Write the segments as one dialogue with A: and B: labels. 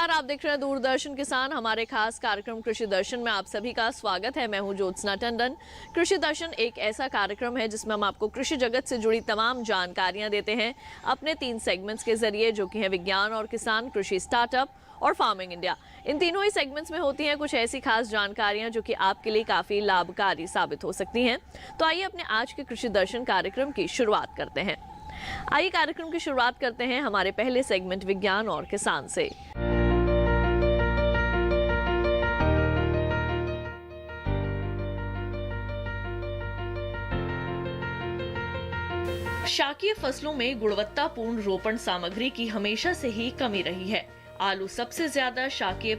A: नमस्कार, आप देख रहे हैं दूरदर्शन किसान। हमारे खास कार्यक्रम कृषि दर्शन में आप सभी का स्वागत है। मैं हूं ज्योत्सना टंडन। कृषि दर्शन एक ऐसा कार्यक्रम है जिसमें हम आपको कृषि जगत से जुड़ी तमाम जानकारियां देते हैं अपने 3 सेगमेंट्स के जरिए, जो कि है विज्ञान और किसान, कृषि स्टार्टअप और फार्मिंग इंडिया। इन तीनों ही सेगमेंट्स में होती हैं कुछ ऐसी खास जानकारियां जो कि आपके लिए काफी लाभकारी साबित हो सकती हैं। तो आइए अपने आज के कृषि दर्शन कार्यक्रम की शुरुआत करते हैं। आइए कार्यक्रम की शुरुआत करते हैं हमारे पहले सेगमेंट विज्ञान और किसान से। शाकीय फसलों में गुणवत्तापूर्ण रोपण सामग्री की हमेशा से ही कमी रही है। आलू सबसे ज्यादा शाकीय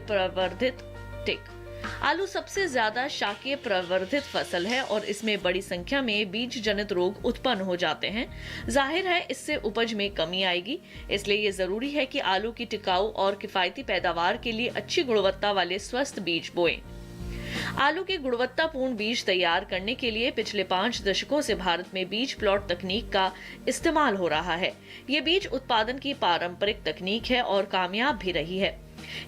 A: प्रवर्धित फसल है और इसमें बड़ी संख्या में बीज जनित रोग उत्पन्न हो जाते हैं। जाहिर है इससे उपज में कमी आएगी, इसलिए ये जरूरी है कि आलू की टिकाऊ और किफायती पैदावार के लिए अच्छी गुणवत्ता वाले स्वस्थ बीज बोएं। आलू के गुणवत्तापूर्ण बीज तैयार करने के लिए पिछले 5 दशकों से भारत में बीज प्लॉट तकनीक का इस्तेमाल हो रहा है। ये बीज उत्पादन की पारंपरिक तकनीक है और कामयाब भी रही है।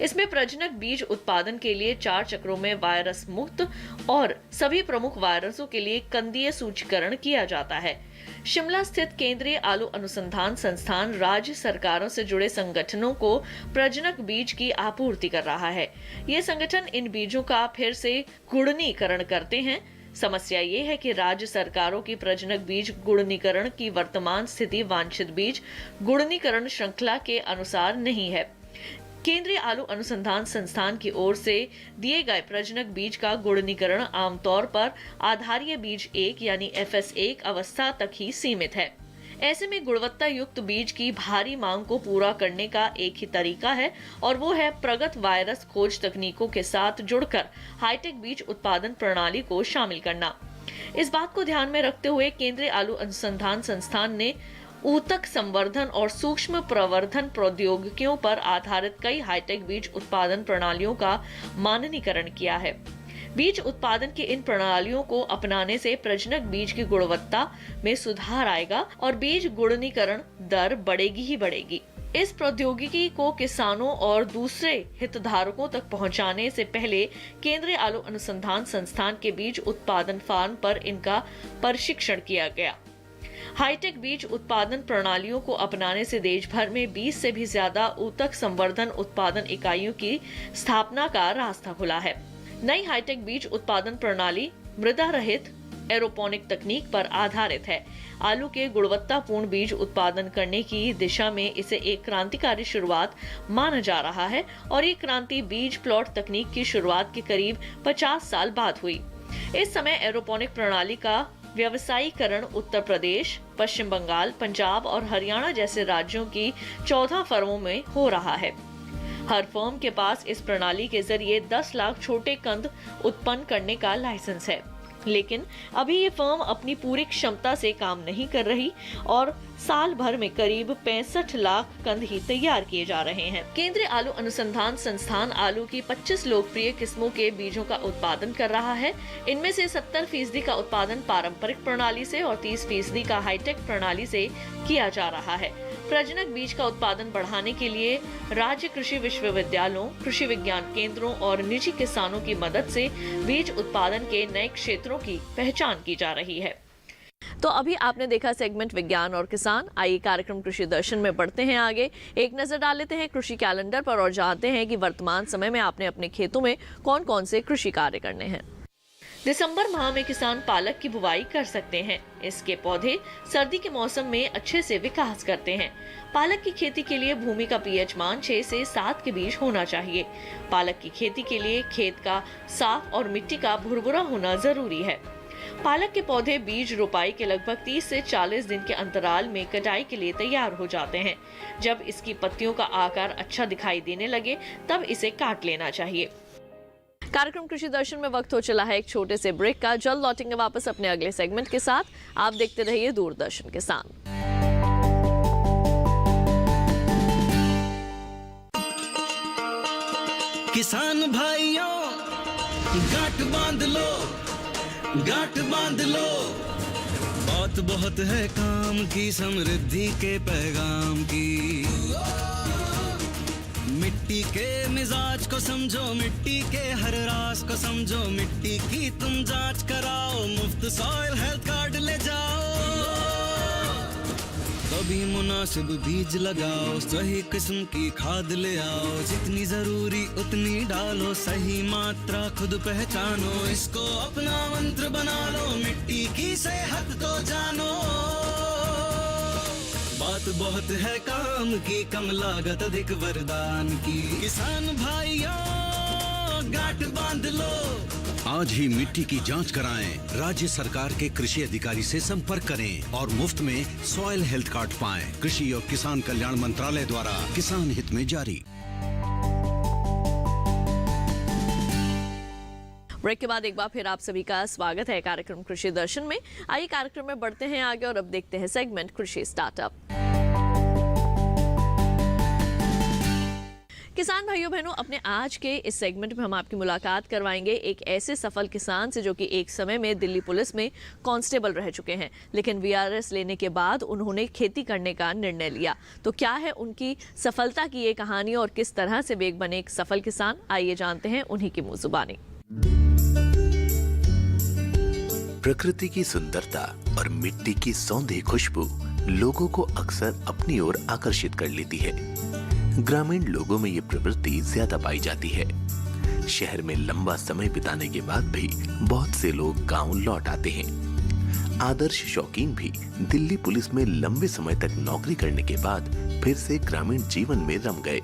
A: इसमें प्रजनक बीज उत्पादन के लिए 4 चक्रों में वायरस मुक्त और सभी प्रमुख वायरसों के लिए कंदीय सूचीकरण किया जाता है। शिमला स्थित केंद्रीय आलू अनुसंधान संस्थान राज्य सरकारों से जुड़े संगठनों को प्रजनक बीज की आपूर्ति कर रहा है। ये संगठन इन बीजों का फिर से गुणनीकरण करते हैं। समस्या ये है कि राज्य सरकारों की प्रजनक बीज गुणनीकरण की वर्तमान स्थिति वांछित बीज गुणनीकरण श्रृंखला के अनुसार नहीं है। केंद्रीय आलू अनुसंधान संस्थान की ओर से दिए गए प्रजनक बीज का गुणनीकरण आमतौर पर आधारीय बीज 1 यानी FS1 अवस्था तक ही सीमित है। ऐसे में गुणवत्ता युक्त बीज की भारी मांग को पूरा करने का एक ही तरीका है और वो है प्रगत वायरस खोज तकनीकों के साथ जुड़कर हाईटेक बीज उत्पादन प्रणाली को शामिल करना। इस बात को ध्यान में रखते हुए केंद्रीय आलू अनुसंधान संस्थान ने ऊतक संवर्धन और सूक्ष्म प्रवर्धन प्रौद्योगिकियों पर आधारित कई हाईटेक बीज उत्पादन प्रणालियों का माननीकरण किया है। बीज उत्पादन की इन प्रणालियों को अपनाने से प्रजनक बीज की गुणवत्ता में सुधार आएगा और बीज गुणनीकरण दर बढ़ेगी ही बढ़ेगी। इस प्रौद्योगिकी को किसानों और दूसरे हितधारकों तक पहुंचाने से पहले केंद्रीय आलू अनुसंधान संस्थान के बीज उत्पादन फार्म पर इनका प्रशिक्षण किया गया। हाईटेक बीज उत्पादन प्रणालियों को अपनाने से देश भर में 20 से भी ज्यादा ऊतक संवर्धन उत्पादन इकाइयों की स्थापना का रास्ता खुला है। नई हाईटेक बीज उत्पादन प्रणाली मृदा रहित एरोपोनिक तकनीक पर आधारित है। आलू के गुणवत्तापूर्ण बीज उत्पादन करने की दिशा में इसे एक क्रांतिकारी शुरुआत माना जा रहा है और ये क्रांति बीज प्लॉट तकनीक की शुरुआत के करीब 50 साल बाद हुई। इस समय एरोपोनिक प्रणाली का व्यवसायीकरण उत्तर प्रदेश, पश्चिम बंगाल, पंजाब और हरियाणा जैसे राज्यों की 14 फर्मों में हो रहा है। हर फर्म के पास इस प्रणाली के जरिए 10 लाख छोटे कंद उत्पन्न करने का लाइसेंस है, लेकिन अभी ये फर्म अपनी पूरी क्षमता से काम नहीं कर रही और साल भर में करीब 65 लाख कंद ही तैयार किए जा रहे हैं। केंद्रीय आलू अनुसंधान संस्थान आलू की 25 लोकप्रिय किस्मों के बीजों का उत्पादन कर रहा है। इनमें से 70% का उत्पादन पारंपरिक प्रणाली से और 30% का हाईटेक प्रणाली से किया जा रहा है। प्रजनक बीज का उत्पादन बढ़ाने के लिए राज्य कृषि विश्वविद्यालयों, कृषि विज्ञान केंद्रों और निजी किसानों की मदद से बीज उत्पादन के नए क्षेत्रों की पहचान की जा रही है। तो अभी आपने देखा सेगमेंट विज्ञान और किसान। आइए कार्यक्रम कृषि दर्शन में बढ़ते हैं आगे। एक नजर डाल लेते हैं कृषि कैलेंडर पर और जानते हैं कि वर्तमान समय में आपने अपने खेतों में कौन कौन से कृषि कार्य करने हैं। दिसंबर माह में किसान पालक की बुवाई कर सकते हैं। इसके पौधे सर्दी के मौसम में अच्छे से विकास करते हैं। पालक की खेती के लिए भूमि का पीएच मान 6 से 7 के बीच होना चाहिए। पालक की खेती के लिए खेत का साफ और मिट्टी का भुरभुरा होना जरूरी है। पालक के पौधे बीज रोपाई के लगभग 30 से 40 दिन के अंतराल में कटाई के लिए तैयार हो जाते हैं। जब इसकी पत्तियों का आकार अच्छा दिखाई देने लगे तब इसे काट लेना चाहिए। कार्यक्रम कृषि दर्शन में वक्त हो चला है एक छोटे से ब्रेक का। जल्द लौटेंगे वापस अपने अगले सेगमेंट के साथ। आप देखते रहिए दूरदर्शन किसान।
B: किसान भाइयों गांठ बांध लो, गांठ बांध लो। बात बहुत है काम की, समृद्धि के पैगाम की। मिट्टी मिट्टी के मिजाज को समझो, मिट्टी के हर राज को समझो, मिट्टी की तुम जांच कराओ, मुफ्त सॉइल हेल्थ कार्ड ले जाओ। कभी मुनासिब बीज लगाओ, सही किस्म की खाद ले आओ, जितनी जरूरी उतनी डालो, सही मात्रा खुद पहचानो, इसको अपना मंत्र बना लो, मिट्टी की सेहत तो जानो। बात बहुत है काम की, कम लागत अधिक वरदान की, किसान भाइयों गांठ बांध लो।
C: आज ही मिट्टी की जांच कराएं, राज्य सरकार के कृषि अधिकारी से संपर्क करें और मुफ्त में सॉइल हेल्थ कार्ड पाएं। कृषि और किसान कल्याण मंत्रालय द्वारा किसान हित में जारी।
A: ब्रेक के बाद एक बार फिर आप सभी का स्वागत है कार्यक्रम कृषि दर्शन में। आइए कार्यक्रम में बढ़ते हैं आगे और अब देखते हैं सेगमेंट कृषि स्टार्टअप। किसान भाइयों बहनों, अपने आज के इस सेगमेंट में हम आपकी मुलाकात करवाएंगे एक ऐसे सफल किसान से जो कि एक समय में दिल्ली पुलिस में कांस्टेबल रह चुके हैं, लेकिन वीआरएस लेने के बाद उन्होंने खेती करने का निर्णय लिया। तो क्या है उनकी सफलता की ये कहानी और किस तरह से वे एक बने एक सफल किसान, आइए जानते हैं उन्हीं की मुंह जुबानी।
D: प्रकृति की सुंदरता और मिट्टी की सौंधी खुशबू लोगों को अक्सर अपनी ओर आकर्षित कर लेती है। ग्रामीण लोगों में ये प्रवृत्ति ज्यादा पाई जाती है। शहर में लंबा समय बिताने के बाद भी बहुत से लोग गांव लौट आते हैं। आदर्श शौकीन भी दिल्ली पुलिस में लंबे समय तक नौकरी करने के बाद फिर से ग्रामीण जीवन में रम गए।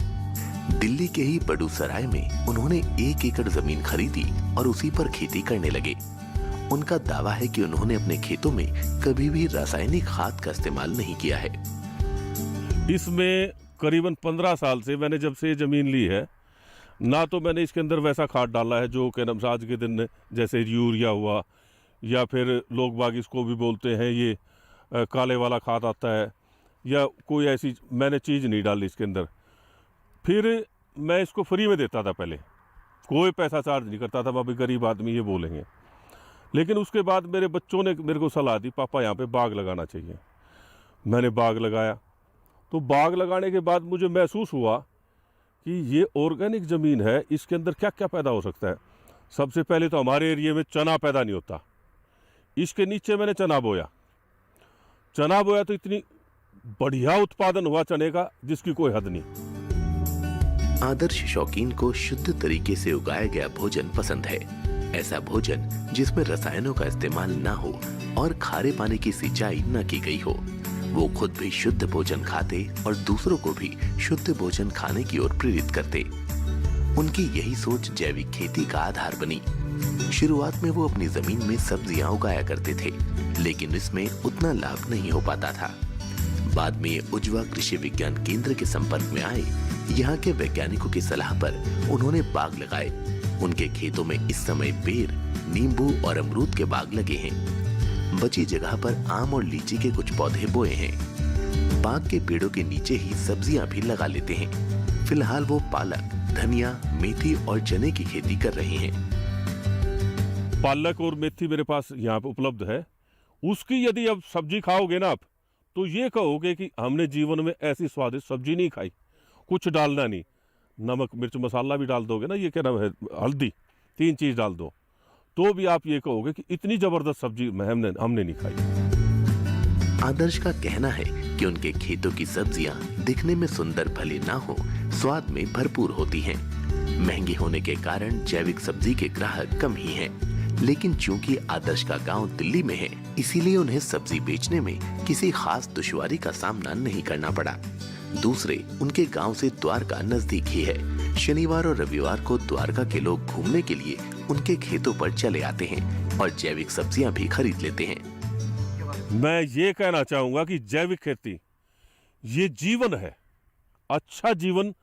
D: दिल्ली के ही बड़ूसराय में उन्होंने 1 एकड़ जमीन खरीदी और उसी पर खेती करने लगे। उनका दावा है कि उन्होंने अपने खेतों में कभी भी रासायनिक खाद का इस्तेमाल नहीं किया है।
E: इसमें करीबन 15 साल से मैंने जब से जमीन ली है, ना तो मैंने इसके अंदर वैसा खाद डाला है जो कि आज के दिन जैसे यूरिया हुआ या फिर लोग बाग इसको भी बोलते हैं ये काले वाला खाद आता है, या कोई ऐसी मैंने चीज़ नहीं डाली इसके अंदर। फिर मैं इसको फ्री में देता था, पहले कोई पैसा चार्ज नहीं करता था, अभी गरीब आदमी ये बोलेंगे। लेकिन उसके बाद मेरे बच्चों ने मेरे को सलाह दी, पापा यहाँ पे बाग लगाना चाहिए। मैंने बाग लगाया, तो बाग लगाने के बाद मुझे महसूस हुआ कि ये ऑर्गेनिक ज़मीन है, इसके अंदर क्या क्या पैदा हो सकता है। सबसे पहले तो हमारे एरिया में चना पैदा नहीं होता। इसके नीचे मैंने चना बोया तो इतनी बढ़िया उत्पादन हुआ चने का जिसकी कोई हद नहीं।
D: आदर्श शौकीन को शुद्ध तरीके से उगाया गया भोजन पसंद है। ऐसा भोजन जिसमें रसायनों का इस्तेमाल ना हो और खारे पानी की सिंचाई न की गई हो। वो खुद भी शुद्ध भोजन खाते और दूसरों को भी शुद्ध भोजन खाने की ओर प्रेरित करते। उनकी यही सोच जैविक खेती का आधार बनी। शुरुआत में वो अपनी जमीन में सब्जियां उगाया करते थे, लेकिन इसमें उतना लाभ नहीं हो पाता था। बाद में उज्वा कृषि विज्ञान केंद्र के संपर्क में आए। यहाँ के वैज्ञानिकों की सलाह पर उन्होंने बाग लगाए। उनके खेतों में इस समय बेर, नींबू और अमरूद के बाग लगे हैं। बची जगह पर आम और लीची के कुछ पौधे बोए हैं। बाग के पेड़ों के नीचे ही सब्जियां भी लगा लेते हैं। फिलहाल वो पालक, धनिया, मेथी और चने की खेती कर रहे हैं।
E: पालक और मेथी मेरे पास यहाँ पे उपलब्ध है। उसकी यदि अब सब्जी खाओगे ना आप, तो ये कहोगे कि हमने जीवन में ऐसी स्वादिष्ट सब्जी नहीं खाई। कुछ डालना नहीं, नमक मिर्च मसाला भी डाल दोगे ना, ये क्या नाम है, हल्दी, 3 चीज़ डाल दो, तो भी आप ये कहोगे कि इतनी जबरदस्त सब्जी हमने नहीं खाई।
D: आदर्श का कहना है कि उनके खेतों की सब्जियां दिखने में सुंदर भले ना हो, स्वाद में भरपूर होती हैं। महंगी होने के कारण जैविक सब्जी के ग्राहक कम ही हैं। लेकिन चूंकि आदर्श का गांव दिल्ली में है, इसीलिए उन्हें सब्जी बेचने में किसी खास दुश्वारी का सामना नहीं करना पड़ा। दूसरे, उनके गांव से द्वारका नजदीक ही है। शनिवार और रविवार को द्वारका के लोग घूमने के लिए उनके खेतों पर चले आते हैं और जैविक सब्जियां भी खरीद लेते हैं।
E: मैं ये कहना चाहूंगा कि जैविक खेती ये जीवन है, अच्छा जीवन।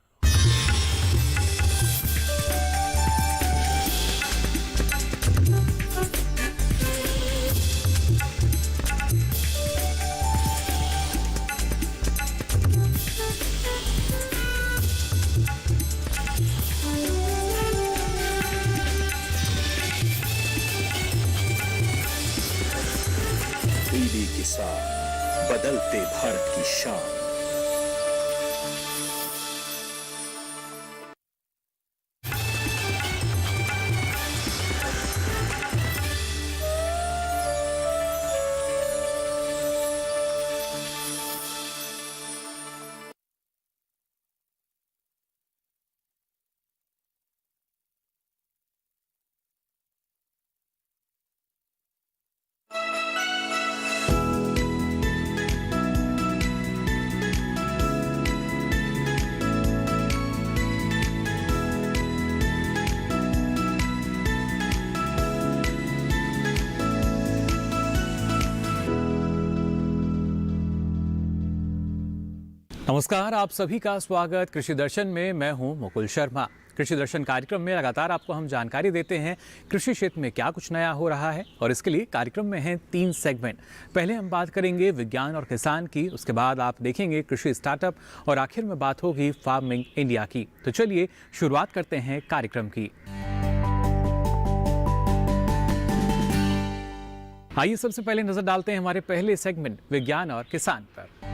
F: किसान, बदलते भारत की शान।
G: नमस्कार, आप सभी का स्वागत कृषि दर्शन में। मैं हूं मुकुल शर्मा। कृषि दर्शन कार्यक्रम में लगातार आपको हम जानकारी देते हैं कृषि क्षेत्र में क्या कुछ नया हो रहा है, और इसके लिए कार्यक्रम में हैं 3 सेगमेंट। पहले हम बात करेंगे विज्ञान और किसान की, उसके बाद आप देखेंगे कृषि स्टार्टअप, और आखिर में बात होगी फार्मिंग इंडिया की। तो चलिए शुरुआत करते हैं कार्यक्रम की। आइए सबसे पहले नजर डालते हैं हमारे पहले सेगमेंट विज्ञान और किसान पर।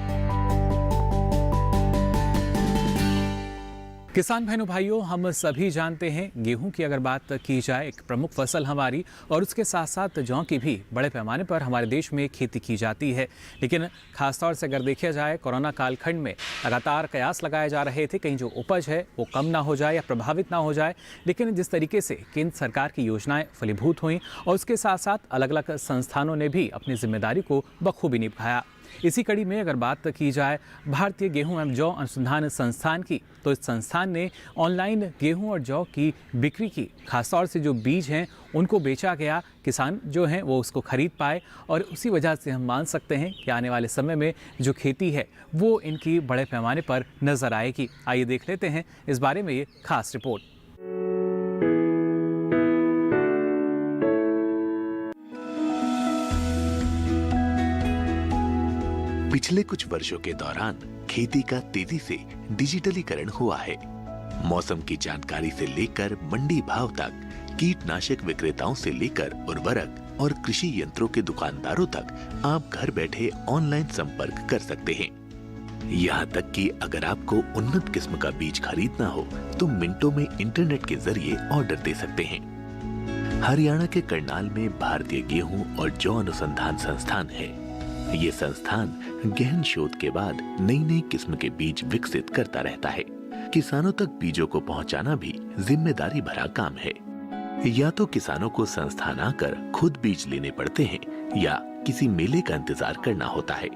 G: किसान बहनों भाइयों, हम सभी जानते हैं गेहूं की अगर बात की जाए एक प्रमुख फसल हमारी, और उसके साथ साथ जौ की भी बड़े पैमाने पर हमारे देश में खेती की जाती है। लेकिन खासतौर से अगर देखा जाए कोरोना कालखंड में लगातार कयास लगाए जा रहे थे कहीं जो उपज है वो कम ना हो जाए या प्रभावित ना हो जाए। लेकिन जिस तरीके से केंद्र सरकार की योजनाएं फलीभूत हुई और उसके साथ साथ अलग अलग संस्थानों ने भी अपनी जिम्मेदारी को बखूबी निभाया। इसी कड़ी में अगर बात की जाए भारतीय गेहूं एवं जौ अनुसंधान संस्थान की, तो इस संस्थान ने ऑनलाइन गेहूं और जौ की बिक्री की। खासतौर से जो बीज हैं उनको बेचा गया, किसान जो हैं वो उसको खरीद पाए, और उसी वजह से हम मान सकते हैं कि आने वाले समय में जो खेती है वो इनकी बड़े पैमाने पर नजर आएगी। आइए देख लेते हैं इस बारे में ये खास रिपोर्ट।
D: पिछले कुछ वर्षों के दौरान खेती का तेजी से डिजिटलीकरण हुआ है। मौसम की जानकारी से लेकर मंडी भाव तक, कीटनाशक विक्रेताओं से लेकर उर्वरक और कृषि यंत्रों के दुकानदारों तक आप घर बैठे ऑनलाइन संपर्क कर सकते हैं। यहाँ तक कि अगर आपको उन्नत किस्म का बीज खरीदना हो तो मिनटों में इंटरनेट के जरिए ऑर्डर दे सकते हैं। हरियाणा के करनाल में भारतीय गेहूं और जौ अनुसंधान संस्थान है। ये संस्थान गहन शोध के बाद नई नई किस्म के बीज विकसित करता रहता है। किसानों तक बीजों को पहुंचाना भी जिम्मेदारी भरा काम है। या तो किसानों को संस्थान आकर खुद बीज लेने पड़ते हैं या किसी मेले का इंतजार करना होता है।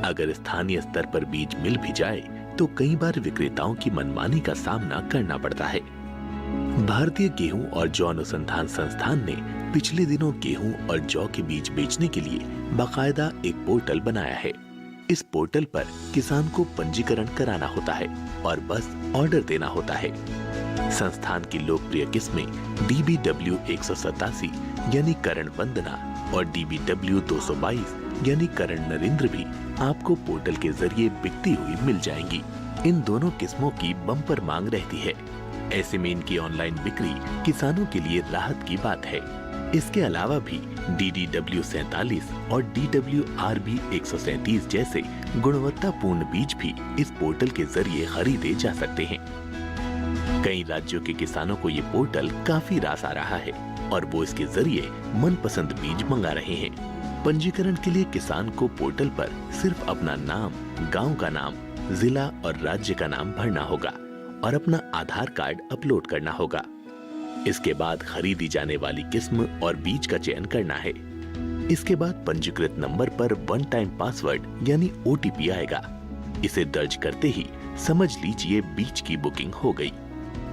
D: अगर स्थानीय स्तर पर बीज मिल भी जाए तो कई बार विक्रेताओं की मनमानी का सामना करना पड़ता है। भारतीय गेहूं और जौ अनुसंधान संस्थान ने पिछले दिनों गेहूं और जौ के बीज बेचने के लिए बाकायदा एक पोर्टल बनाया है। इस पोर्टल पर किसान को पंजीकरण कराना होता है और बस ऑर्डर देना होता है। संस्थान की लोकप्रिय किस्में DBW 187 यानी करण वंदना और DBW 222 यानी करण नरेंद्र भी आपको पोर्टल के जरिए बिकती हुई मिल जाएंगी। इन दोनों किस्मों की बम्पर मांग रहती है। ऐसे में इनकी ऑनलाइन बिक्री किसानों के लिए राहत की बात है। इसके अलावा भी DDW 47 और DWRB 137 जैसे गुणवत्तापूर्ण बीज भी इस पोर्टल के जरिए खरीदे जा सकते हैं। कई राज्यों के किसानों को ये पोर्टल काफी रास आ रहा है और वो इसके जरिए मनपसंद बीज मंगा रहे हैं। पंजीकरण के लिए किसान को पोर्टल पर सिर्फ अपना नाम, गांव का नाम, जिला और राज्य का नाम भरना होगा और अपना आधार कार्ड अपलोड करना होगा। इसके बाद खरीदी जाने वाली किस्म और बीज का चयन करना है। इसके बाद पंजीकृत नंबर पर वन टाइम पासवर्ड यानी OTP आएगा। इसे दर्ज करते ही समझ लीजिए बीज की बुकिंग हो गई।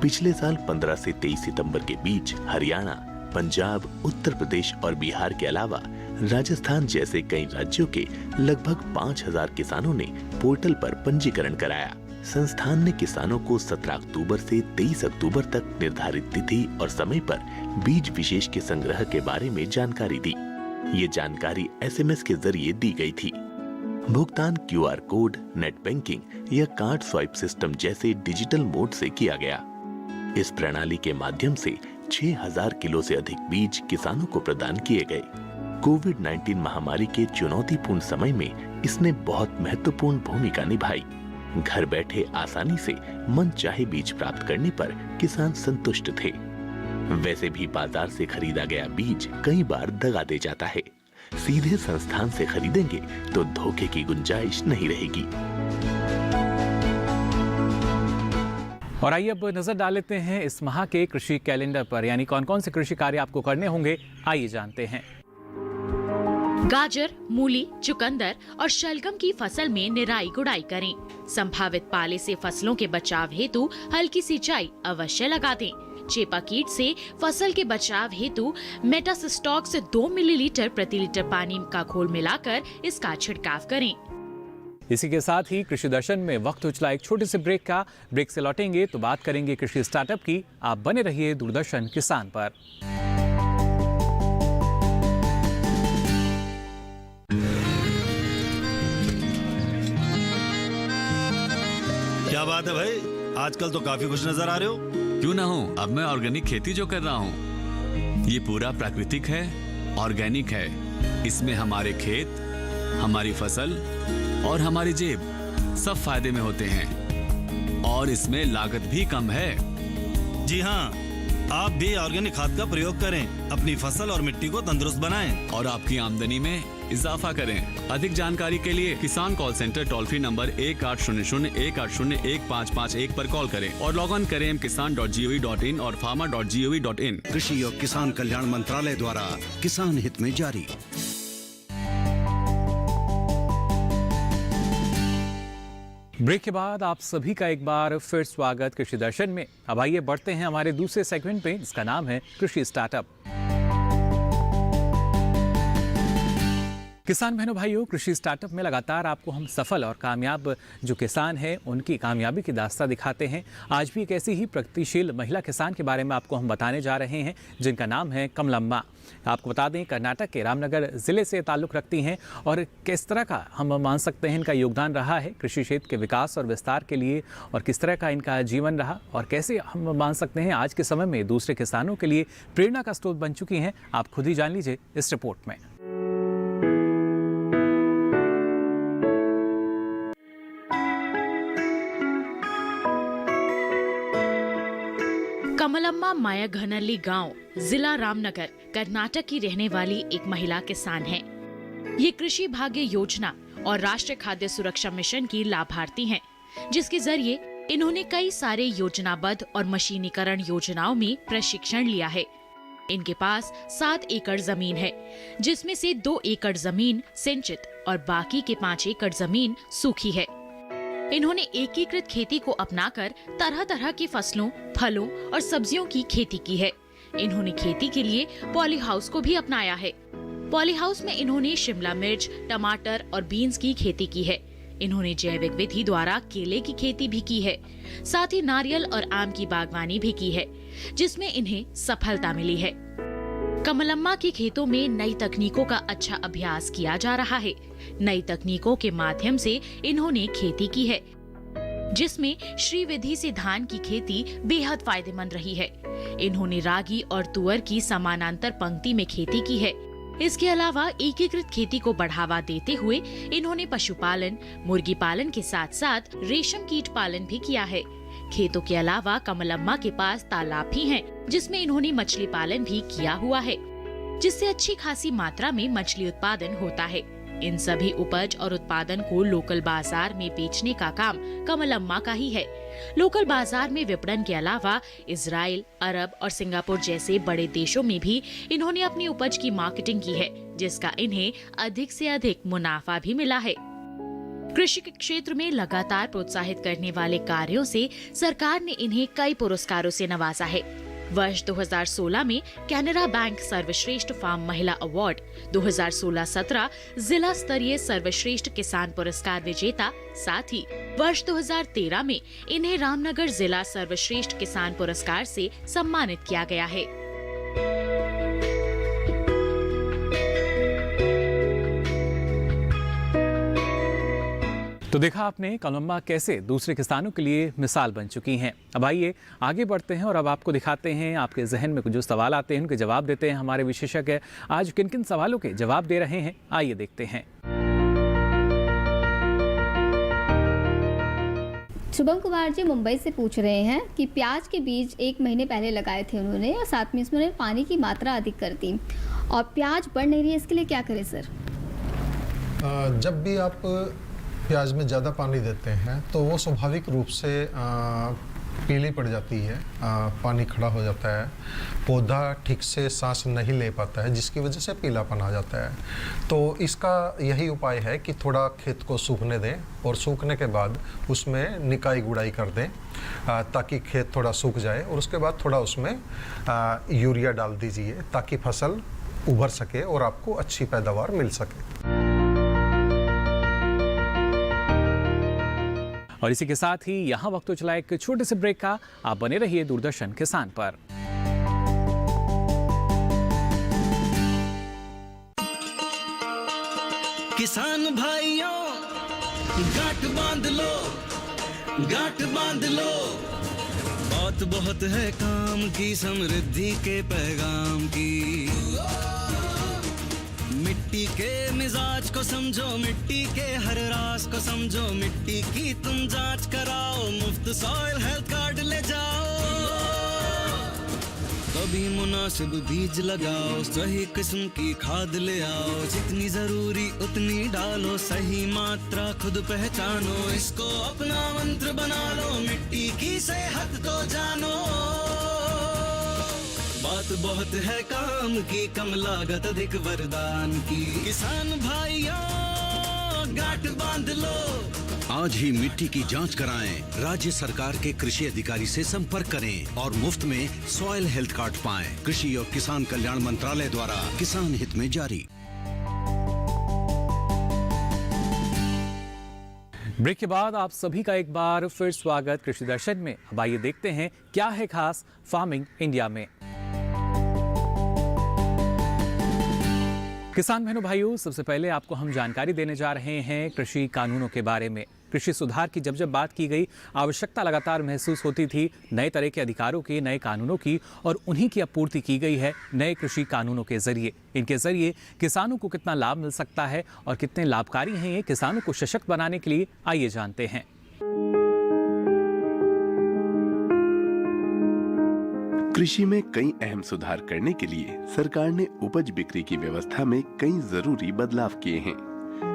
D: पिछले साल 15 से 23 सितंबर के बीच हरियाणा, पंजाब, उत्तर प्रदेश और बिहार के अलावा राजस्थान जैसे कई राज्यों के लगभग 5000 किसानों ने पोर्टल पर पंजीकरण कराया। संस्थान ने किसानों को 17 अक्टूबर से 23 अक्टूबर तक निर्धारित तिथि और समय पर बीज विशेष के संग्रह के बारे में जानकारी दी। ये जानकारी SMS के जरिए दी गई थी। भुगतान QR कोड, नेट बैंकिंग या कार्ड स्वाइप सिस्टम जैसे डिजिटल मोड से किया गया। इस प्रणाली के माध्यम से 6000 किलो से अधिक बीज किसानों को प्रदान किए गए। कोविड-19 महामारी के चुनौतीपूर्ण समय में इसने बहुत महत्वपूर्ण भूमिका निभाई। घर बैठे आसानी से मन चाहे बीज प्राप्त करने पर किसान संतुष्ट थे। वैसे भी बाजार से खरीदा गया बीज कई बार दगा दे जाता है। सीधे संस्थान से खरीदेंगे तो धोखे की गुंजाइश नहीं रहेगी।
G: और आइए अब नजर डाल लेते हैं इस माह के कृषि कैलेंडर पर, यानी कौन कौन से कृषि कार्य आपको करने होंगे। आइए जानते हैं।
H: गाजर, मूली, चुकंदर और शलगम की फसल में निराई गुड़ाई करें। संभावित पाले से फसलों के बचाव हेतु हल्की सिंचाई अवश्य लगा दें। चेपा कीट से फसल के बचाव हेतु मेटासिस्टॉक से 2 मिलीलीटर प्रति लीटर पानी का घोल मिलाकर इसका छिड़काव करें।
G: इसी के साथ ही कृषि दर्शन में वक्त हो चला एक छोटे से ब्रेक का। ब्रेक से लौटेंगे तो बात करेंगे कृषि स्टार्टअप की। आप बने रहिए दूरदर्शन किसान पर।
I: क्या बात है भाई, आजकल तो काफी खुश नजर आ रहे हो।
J: क्यों ना हो, अब मैं ऑर्गेनिक खेती जो कर रहा हूँ ये पूरा प्राकृतिक है, ऑर्गेनिक है। इसमें हमारे खेत, हमारी फसल और हमारी जेब सब फायदे में होते हैं और इसमें लागत भी कम है।
I: जी हाँ, आप भी ऑर्गेनिक खाद का प्रयोग करें, अपनी फसल और मिट्टी को तंदुरुस्त बनाएं
J: और आपकी आमदनी में इजाफा करें। अधिक जानकारी के लिए किसान call centre toll free number 1800-180-1551 पर कॉल करें और लॉग ऑन करें kisan.gov.in और farmer.gov.in।
C: कृषि और किसान कल्याण मंत्रालय द्वारा किसान हित में जारी।
G: ब्रेक के बाद आप सभी का एक बार फिर स्वागत कृषि दर्शन में। अब आइए बढ़ते हैं हमारे दूसरे सेगमेंट पे, जिसका नाम है कृषि स्टार्टअप। किसान बहनों भाइयों, कृषि स्टार्टअप में लगातार आपको हम सफल और कामयाब जो किसान हैं उनकी कामयाबी की दास्तां दिखाते हैं। आज भी एक ऐसी ही प्रगतिशील महिला किसान के बारे में आपको हम बताने जा रहे हैं, जिनका नाम है कमलम्मा। आपको बता दें, कर्नाटक के रामनगर ज़िले से ताल्लुक़ रखती हैं और किस तरह का हम मान सकते हैं इनका योगदान रहा है कृषि क्षेत्र के विकास और विस्तार के लिए, और किस तरह का इनका जीवन रहा और कैसे हम मान सकते हैं आज के समय में दूसरे किसानों के लिए प्रेरणा का स्रोत बन चुकी हैं। आप खुद ही जान लीजिए इस रिपोर्ट में।
H: कमलम्मा मायाघनल्ली गांव, जिला रामनगर, कर्नाटक की रहने वाली एक महिला किसान है। ये कृषि भाग्य योजना और राष्ट्रीय खाद्य सुरक्षा मिशन की लाभार्थी हैं, जिसके जरिए इन्होंने कई सारे योजनाबद्ध और मशीनीकरण योजनाओं में प्रशिक्षण लिया है। इनके पास 7 एकड़ जमीन है, जिसमें से 2 एकड़ जमीन सिंचित और बाकी के 5 एकड़ जमीन सूखी है। इन्होंने एकीकृत खेती को अपनाकर तरह तरह की फसलों, फलों और सब्जियों की खेती की है। इन्होंने खेती के लिए पॉली हाउस को भी अपनाया है। पॉली हाउस में इन्होंने शिमला मिर्च, टमाटर और बीन्स की खेती की है। इन्होंने जैविक विधि द्वारा केले की खेती भी की है। साथ ही नारियल और आम की बागवानी भी की है, जिसमें इन्हें सफलता मिली है। कमलम्मा के खेतों में नई तकनीकों का अच्छा अभ्यास किया जा रहा है। नई तकनीकों के माध्यम से इन्होंने खेती की है, जिसमें श्री विधि से धान की खेती बेहद फायदेमंद रही है। इन्होंने रागी और तुअर की समानांतर पंक्ति में खेती की है। इसके अलावा एकीकृत खेती को बढ़ावा देते हुए इन्होंने पशुपालन, मुर्गी पालन के साथ साथ रेशम कीट पालन भी किया है। खेतों के अलावा कमलम्मा के पास तालाब भी हैं, जिसमें इन्होंने मछली पालन भी किया हुआ है, जिससे अच्छी खासी मात्रा में मछली उत्पादन होता है। इन सभी उपज और उत्पादन को लोकल बाजार में बेचने का काम कमलम्मा का ही है। लोकल बाजार में विपणन के अलावा इजराइल, अरब और सिंगापुर जैसे बड़े देशों में भी इन्होंने अपनी उपज की मार्केटिंग की है, जिसका इन्हें अधिक से अधिक मुनाफा भी मिला है। कृषि के क्षेत्र में लगातार प्रोत्साहित करने वाले कार्यों से सरकार ने इन्हें कई पुरस्कारों से नवाजा है। वर्ष 2016 में कैनरा बैंक सर्वश्रेष्ठ फार्म महिला अवार्ड, 2016-17 जिला स्तरीय सर्वश्रेष्ठ किसान पुरस्कार विजेता, साथ ही वर्ष 2013 में इन्हें रामनगर जिला सर्वश्रेष्ठ किसान पुरस्कार से सम्मानित किया गया है।
G: तो देखा आपने कमलम्मा कैसे दूसरे किसानों के लिए मिसाल बन चुकी हैं। अब आइए आगे बढ़ते हैं और अब आपको दिखाते हैं, आपके जहन में कुछ जो सवाल आते हैं उनके जवाब देते हैं हमारे विशेषज्ञ। आज किन किन सवालों के जवाब दे रहे हैं, आइए देखते हैं।
K: शुभम कुमार जी मुंबई से पूछ रहे हैं कि प्याज के बीज 1 महीने पहले लगाए थे उन्होंने, और साथ में इसमें पानी की मात्रा अधिक कर दी और प्याज बढ़ नहीं रही है, इसके लिए क्या करें सर?
L: जब भी आप प्याज में ज़्यादा पानी देते हैं तो वो स्वाभाविक रूप से पीली पड़ जाती है, पानी खड़ा हो जाता है, पौधा ठीक से सांस नहीं ले पाता है, जिसकी वजह से पीलापन आ जाता है। तो इसका यही उपाय है कि थोड़ा खेत को सूखने दें और सूखने के बाद उसमें निकाई गुड़ाई कर दें, ताकि खेत थोड़ा सूख जाए, और उसके बाद थोड़ा उसमें यूरिया डाल दीजिए ताकि फसल उभर सके और आपको अच्छी पैदावार मिल सके।
G: और इसी के साथ ही यहाँ वक्त तो चला एक छोटे से ब्रेक का। आप बने रहिए दूरदर्शन किसान पर।
B: किसान भाइयों गांठ बांध लो, गांठ बांध लो, बात बहुत है काम की, समृद्धि के पैगाम की। मिट्टी के मिजाज को समझो, मिट्टी के हर राज को समझो, मिट्टी की तुम जांच कराओ, मुफ्त सॉइल हेल्थ कार्ड ले जाओ। कभी मुनासिब बीज लगाओ, सही किस्म की खाद ले आओ, जितनी जरूरी उतनी डालो, सही मात्रा खुद पहचानो, इसको अपना मंत्र बना लो, मिट्टी की सेहत को जानो। बात बहुत है काम की, कम लागत अधिक वरदान की। किसान भाइयों गांठ बांध लो,
C: आज ही मिट्टी की जांच कराएं। राज्य सरकार के कृषि अधिकारी से संपर्क करें और मुफ्त में सॉइल हेल्थ कार्ड पाएं। कृषि और किसान कल्याण मंत्रालय द्वारा किसान हित में जारी।
G: ब्रेक के बाद आप सभी का एक बार फिर स्वागत कृषि दर्शन में। अब आइए देखते हैं क्या है खास फार्मिंग इंडिया में। किसान बहनों भाइयों, सबसे पहले आपको हम जानकारी देने जा रहे हैं कृषि कानूनों के बारे में। कृषि सुधार की जब बात की गई, आवश्यकता लगातार महसूस होती थी नए तरह के अधिकारों के, नए कानूनों की, और उन्हीं की आपूर्ति की गई है नए कृषि कानूनों के जरिए। इनके जरिए किसानों को कितना लाभ मिल सकता है और कितने लाभकारी हैं ये किसानों को सशक्त बनाने के लिए, आइए जानते हैं।
D: कृषि में कई अहम सुधार करने के लिए सरकार ने उपज बिक्री की व्यवस्था में कई जरूरी बदलाव किए हैं।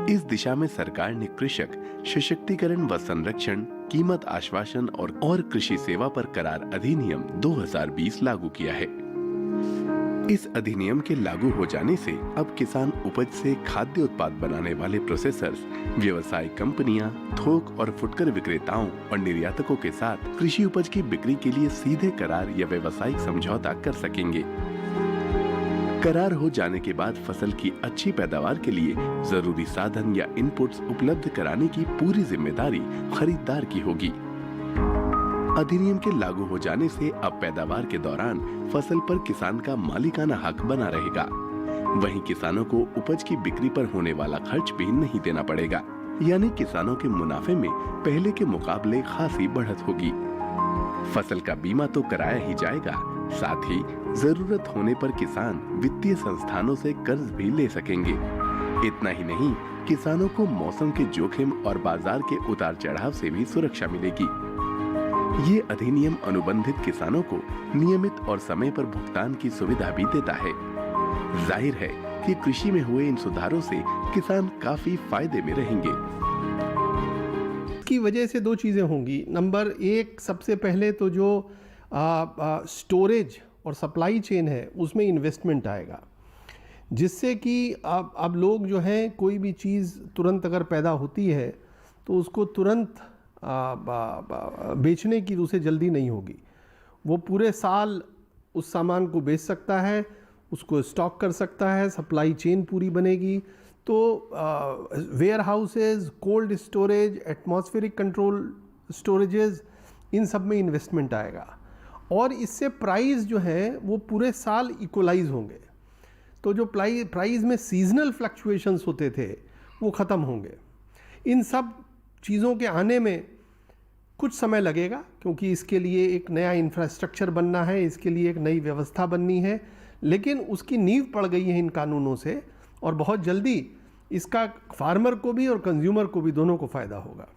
D: इस दिशा में सरकार ने कृषक सशक्तिकरण व संरक्षण, कीमत आश्वासन और कृषि सेवा पर करार अधिनियम 2020 लागू किया है। इस अधिनियम के लागू हो जाने से अब किसान उपज से खाद्य उत्पाद बनाने वाले प्रोसेसर्स, व्यवसायिक कंपनियां, थोक और फुटकर विक्रेताओं और निर्यातकों के साथ कृषि उपज की बिक्री के लिए सीधे करार या व्यवसायिक समझौता कर सकेंगे। करार हो जाने के बाद फसल की अच्छी पैदावार के लिए जरूरी साधन या इनपुट्स उपलब्ध कराने की पूरी जिम्मेदारी खरीदार की होगी। अधिनियम के लागू हो जाने से अब पैदावार के दौरान फसल पर किसान का मालिकाना हक बना रहेगा। वहीं किसानों को उपज की बिक्री पर होने वाला खर्च भी नहीं देना पड़ेगा, यानी किसानों के मुनाफे में पहले के मुकाबले खासी बढ़त होगी। फसल का बीमा तो कराया ही जाएगा, साथ ही जरूरत होने पर किसान वित्तीय संस्थानों से कर्ज भी ले सकेंगे। इतना ही नहीं, किसानों को मौसम के जोखिम और बाजार के उतार चढ़ाव से भी सुरक्षा मिलेगी। ये अधिनियम अनुबंधित किसानों को नियमित और समय पर भुगतान की सुविधा भी देता है। जाहिर है कि कृषि में हुए इन सुधारों से किसान काफी फायदे में रहेंगे।
M: की वजह से दो चीज़ें होंगी। नंबर एक, सबसे पहले तो जो स्टोरेज और सप्लाई चेन है उसमें इन्वेस्टमेंट आएगा, जिससे कि अब लोग जो हैं कोई भी चीज़ तुरंत अगर पैदा होती है तो उसको तुरंत बेचने की उसे जल्दी नहीं होगी। वो पूरे साल उस सामान को बेच सकता है, उसको स्टॉक कर सकता है, सप्लाई चेन पूरी बनेगी। तो warehouses, cold storage, atmospheric control storages, इन सब में इन्वेस्टमेंट आएगा और इससे प्राइस जो है वो पूरे साल इक्वलाइज होंगे। तो जो प्राइस में सीजनल फ्लक्चुएशंस होते थे वो ख़त्म होंगे। इन सब चीज़ों के आने में कुछ समय लगेगा, क्योंकि इसके लिए एक नया इंफ्रास्ट्रक्चर बनना है, इसके लिए एक नई व्यवस्था बननी है, लेकिन उसकी नींव पड़ गई है इन कानूनों से और बहुत जल्दी इसका फार्मर को भी और कंज्यूमर को भी, दोनों को फ़ायदा होगा।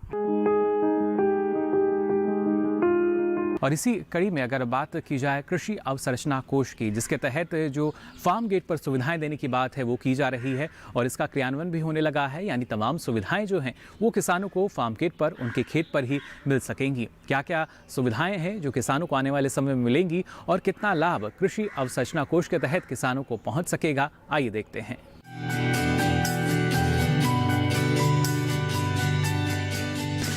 G: और इसी कड़ी में अगर बात की जाए कृषि अवसंरचना कोष की, जिसके तहत जो फार्म गेट पर सुविधाएं देने की बात है वो की जा रही है और इसका क्रियान्वयन भी होने लगा है, यानी तमाम सुविधाएं जो हैं वो किसानों को फार्म गेट पर उनके खेत पर ही मिल सकेंगी। क्या क्या सुविधाएं हैं जो किसानों को आने वाले समय में मिलेंगी और कितना लाभ कृषि अवसंरचना कोष के तहत किसानों को पहुँच सकेगा, आइए देखते हैं।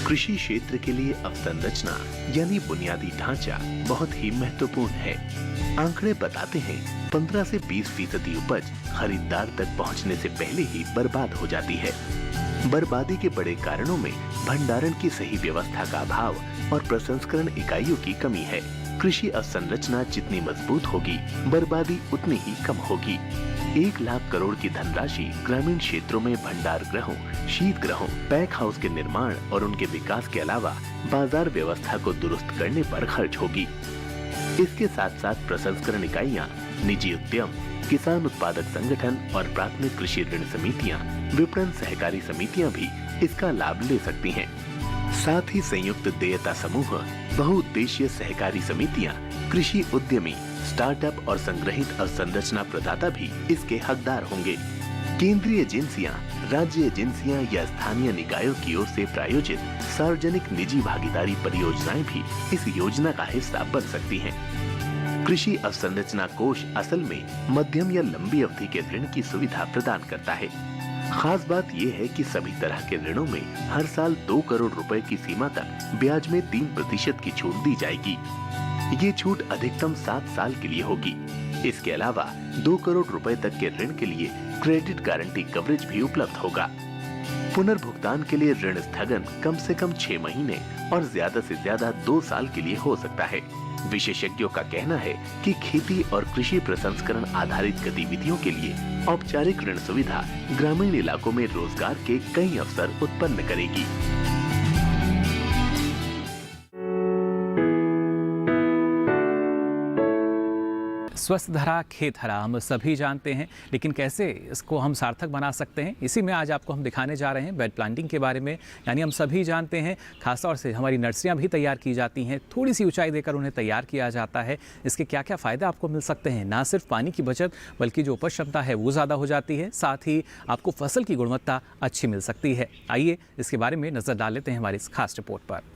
D: कृषि क्षेत्र के लिए अवसंरचना यानी बुनियादी ढांचा बहुत ही महत्वपूर्ण है। आंकड़े बताते हैं 15 से 20% उपज खरीदार तक पहुंचने से पहले ही बर्बाद हो जाती है। बर्बादी के बड़े कारणों में भंडारण की सही व्यवस्था का अभाव और प्रसंस्करण इकाइयों की कमी है। कृषि अवसंरचना जितनी मजबूत होगी, बर्बादी उतनी ही कम होगी। 1 लाख करोड़ की धनराशि ग्रामीण क्षेत्रों में भंडार गृहों, शीत गृहों, पैक हाउस के निर्माण और उनके विकास के अलावा बाजार व्यवस्था को दुरुस्त करने पर खर्च होगी। इसके साथ साथ प्रसंस्करण इकाइयां, निजी उद्यम, किसान उत्पादक संगठन और प्राथमिक कृषि ऋण समितियां, विपणन सहकारी समितियां भी इसका लाभ ले सकती हैं। साथ ही संयुक्त देयता समूह, बहुउद्देशीय सहकारी समितियां, कृषि उद्यमी, स्टार्टअप और संग्रहित अवसंरचना प्रदाता भी इसके हकदार होंगे। केंद्रीय एजेंसियां, राज्य एजेंसियां या स्थानीय निकायों की ओर से प्रायोजित सार्वजनिक निजी भागीदारी परियोजनाएं भी इस योजना का हिस्सा बन सकती हैं। कृषि अवसंरचना कोष असल में मध्यम या लंबी अवधि के ऋण की सुविधा प्रदान करता है। खास बात यह है कि सभी तरह के ऋणों में हर साल 2 करोड़ रुपए की सीमा तक ब्याज में 3% की छूट दी जाएगी। ये छूट अधिकतम 7 साल के लिए होगी। इसके अलावा 2 करोड़ रुपए तक के ऋण के लिए क्रेडिट गारंटी कवरेज भी उपलब्ध होगा। पुनर्भुगतान के लिए ऋण स्थगन कम से कम 6 महीने और ज्यादा से ज्यादा 2 साल के लिए हो सकता है। विशेषज्ञों का कहना है कि खेती और कृषि प्रसंस्करण आधारित गतिविधियों के लिए औपचारिक ऋण सुविधा ग्रामीण इलाकों में रोजगार के कई अवसर उत्पन्न करेगी।
G: स्वस्थ धरा खेत हरा हम सभी जानते हैं, लेकिन कैसे इसको हम सार्थक बना सकते हैं, इसी में आज आपको हम दिखाने जा रहे हैं बेड प्लांटिंग के बारे में। यानी हम सभी जानते हैं, खासतौर से हमारी नर्सरियां भी तैयार की जाती हैं, थोड़ी सी ऊंचाई देकर उन्हें तैयार किया जाता है। इसके क्या क्या फ़ायदे आपको मिल सकते हैं? ना सिर्फ पानी की बचत, बल्कि जो उपज क्षमता है वो ज़्यादा हो जाती है, साथ ही आपको फसल की गुणवत्ता अच्छी मिल सकती है। आइए इसके बारे में नज़र डाल लेते हैं हमारी इस खास रिपोर्ट पर।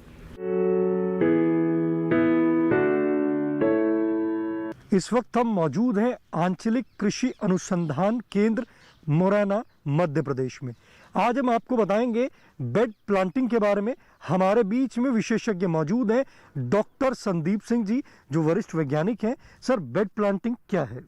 N: इस वक्त हम मौजूद हैं आंचलिक कृषि अनुसंधान केंद्र मुरैना मध्य प्रदेश में। आज हम आपको बताएंगे बेड प्लांटिंग के बारे में। हमारे बीच में विशेषज्ञ मौजूद हैं डॉक्टर संदीप सिंह जी, जो वरिष्ठ वैज्ञानिक हैं। सर, बेड प्लांटिंग क्या है?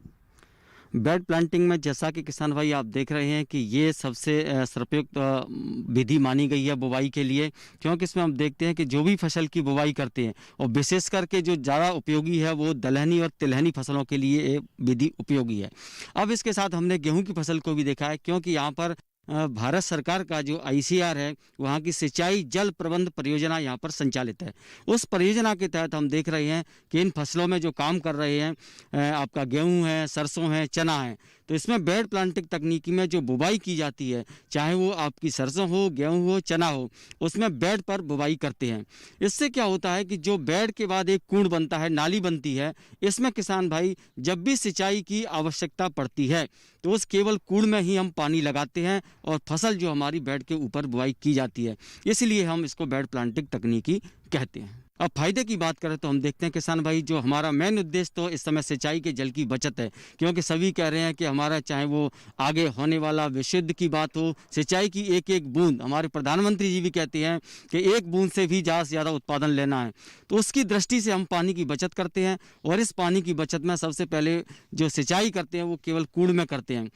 O: बेड प्लांटिंग में जैसा कि किसान भाई आप देख रहे हैं कि ये सबसे सर्वोपयुक्त विधि मानी गई है बुवाई के लिए, क्योंकि इसमें हम देखते हैं कि जो भी फसल की बुवाई करते हैं और विशेष करके जो ज़्यादा उपयोगी है वो दलहनी और तिलहनी फसलों के लिए ये विधि उपयोगी है। अब इसके साथ हमने गेहूं की फसल को भी देखा है, क्योंकि यहाँ पर भारत सरकार का जो ICR है, वहाँ की सिंचाई जल प्रबंध परियोजना यहाँ पर संचालित है। उस परियोजना के तहत हम देख रहे हैं कि इन फसलों में जो काम कर रहे हैं, आपका गेहूं है, सरसों है, चना है, तो इसमें बेड प्लांटिंग तकनीकी में जो बुवाई की जाती है, चाहे वो आपकी सरसों हो, गेहूं हो, चना हो, उसमें बेड पर बुवाई करते हैं। इससे क्या होता है कि जो बेड के बाद एक कुंड बनता है, नाली बनती है, इसमें किसान भाई जब भी सिंचाई की आवश्यकता पड़ती है तो उस केवल कुंड में ही हम पानी लगाते हैं और फसल जो हमारी बेड के ऊपर बुवाई की जाती है, इसलिए हम इसको बेड प्लांटिंग तकनीकी कहते हैं। अब फायदे की बात करें तो हम देखते हैं किसान भाई, जो हमारा मेन उद्देश्य तो इस समय सिंचाई के जल की बचत है, क्योंकि सभी कह रहे हैं कि हमारा चाहे वो आगे होने वाला विशुद्ध की बात हो, सिंचाई की एक एक बूंद, हमारे प्रधानमंत्री जी भी कहते हैं कि एक बूंद से भी ज़्यादा से ज़्यादा उत्पादन लेना है, तो उसकी दृष्टि से हम पानी की बचत करते हैं। और इस पानी की बचत में सबसे पहले जो सिंचाई करते हैं वो केवल कुंड में करते हैं।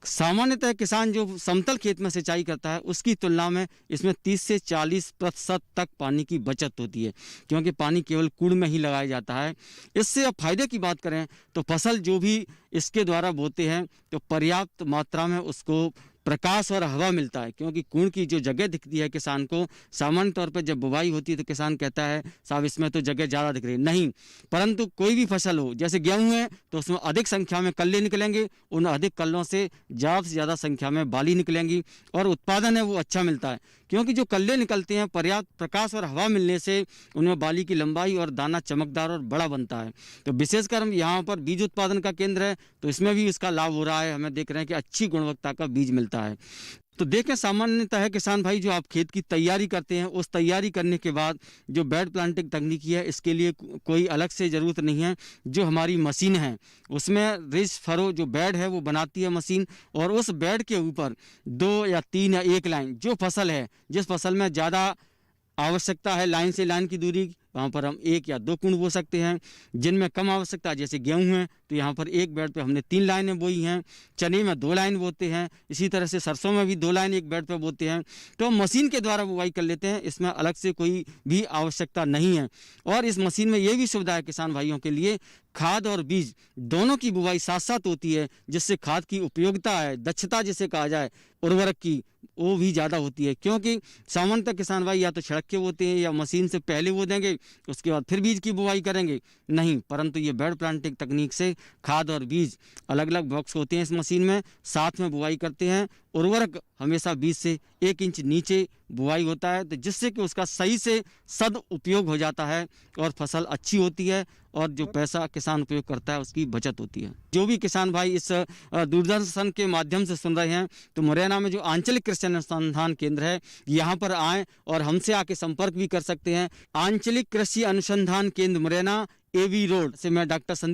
O: सामान्यतः किसान जो समतल खेत में सिंचाई करता है उसकी तुलना में इसमें 30 से 40% तक पानी की बचत होती है, क्योंकि पानी केवल कुंड में ही लगाया जाता है। इससे अब फायदे की बात करें तो फसल जो भी इसके द्वारा बोते हैं तो पर्याप्त मात्रा में उसको प्रकाश और हवा मिलता है, क्योंकि कुंड की जो जगह दिखती है किसान को, सामान्य तौर पर जब बुवाई होती है तो किसान कहता है साहब इसमें तो जगह ज़्यादा दिख रही है, नहीं, परंतु कोई भी फसल हो, जैसे गेहूं है तो उसमें अधिक संख्या में कल्ले निकलेंगे, उन अधिक कल्लों से ज़्यादा संख्या में बाली निकलेंगी और उत्पादन है वो अच्छा मिलता है, क्योंकि जो कल्ले निकलते हैं पर्याप्त प्रकाश और हवा मिलने से उनमें बाली की लंबाई और दाना चमकदार और बड़ा बनता है। तो विशेषकर हम यहाँ पर बीज उत्पादन का केंद्र है तो इसमें भी इसका लाभ हो रहा है, हमें देख रहे हैं कि अच्छी गुणवत्ता का बीज मिलता है। तो देखें, सामान्यतः है किसान भाई, जो आप खेत की तैयारी करते हैं, उस तैयारी करने के बाद जो बेड प्लांटिंग तकनीकी है इसके लिए कोई अलग से ज़रूरत नहीं है। जो हमारी मशीन है उसमें रिज फरो जो बेड है वो बनाती है मशीन, और उस बेड के ऊपर 2 या 3 या 1 लाइन, जो फसल है, जिस फसल में ज़्यादा आवश्यकता है लाइन से लाइन की दूरी वहाँ पर हम 1 या 2 कुंड बो सकते हैं। जिनमें कम आवश्यकता जैसे गेहूँ है तो यहाँ पर एक बेड पे हमने 3 लाइनें बोई हैं। चने में 2 लाइन बोते हैं, इसी तरह से सरसों में भी 2 लाइन एक बेड पे बोते हैं। तो हम मशीन के द्वारा बुवाई कर लेते हैं, इसमें अलग से कोई भी आवश्यकता नहीं है। और इस मशीन में ये भी सुविधा है किसान भाइयों के लिए, खाद और बीज दोनों की बुवाई साथ साथ होती है, जिससे खाद की उपयोगिता है, दक्षता जिसे कहा जाए उर्वरक की, वो भी ज़्यादा होती है। क्योंकि सामान्यतः किसान भाई या तो छिड़क के बोते हैं या मशीन से पहले बो देंगे, उसके बाद फिर बीज की बुवाई करेंगे, नहीं, परंतु ये बेड प्लांटिंग तकनीक से खाद और बीज अलग अलग बॉक्स होते हैं इस मशीन में, साथ में बुवाई करते हैं। उर्वरक हमेशा बीज से 1 इंच नीचे बुवाई होता है, तो जिससे कि उसका सही से सदुपयोग हो जाता है और फसल अच्छी होती है और जो पैसा किसान उपयोग करता है उसकी बचत होती है। जो भी किसान भाई इस दूरदर्शन के माध्यम से सुन रहे हैं तो मुरैना में जो आंचलिक कृषि अनुसंधान केंद्र है यहाँ पर आएँ और हमसे आके संपर्क भी कर सकते हैं। आंचलिक कृषि अनुसंधान केंद्र मुरैना, AV रोड से मैं डॉक्टर संदीप